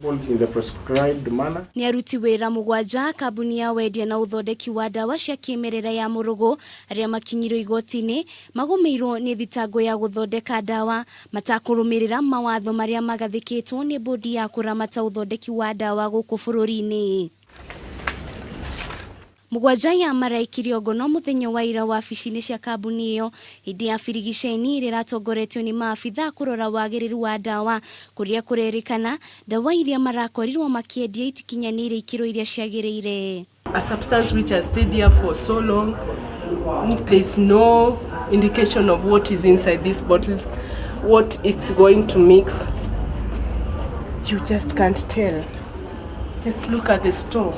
in the prescribed manner. Ni Aruti wira Mugwanja kambuni ya wendia na uthondeki wa ndawa cia kimerera ya Murugu aria makinyirio igoti-ini magumirwo ni thitango ya guthondeka ndawa matakurumirira mawotho maria magathikitwo ni bodi ya kuramata uthondeki wa ndawa guku bururi-ini. Mugwanja ya marekererion ngono muthenya wa ira wabici-ini cia kambuni iyo hindi ya birigiceni riratongoretio ni maabitha kurora wagiriru wa ndawa kuria kurerikana ndawa iria marakorirwo makiendia itikinyanire ikiro iria ciagiriire. A substance which has stayed here for so long, there is no indication of what is inside these bottles, what it's going to mix. You just can't tell. Just look at the store.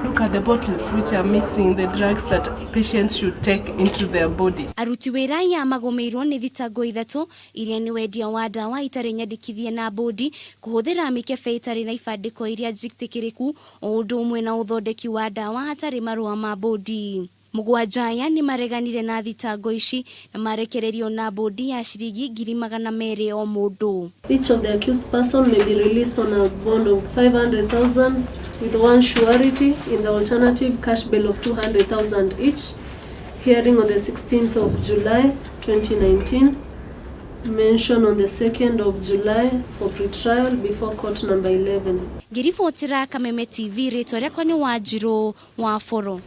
Look at the bottles which are mixing the drugs that patients should take into their bodies. Aruti wira ya magumirwo ni thitango ithatu iria ni wendia wa ndawa itari nyandikithie na bodi kuhuthira mikebe itari na ibandiko iria jitikiriku o undu umwe na uthondeki wa ndawa hatari marua ma bodi. Mugwanja ni mareganire na thitango ici na marekererion na bodi ya ciringi 200,000 o mundu. Each of the accused person may be released on a bond of 500,000 with one surety in the alternative cash bail of 200,000 each. Hearing on the 16th of July 2019. Mention on the 2nd of July for pre-trial before court number 11. Girifotira Kameme TV, Retoria Kwani Wajiro Waforo.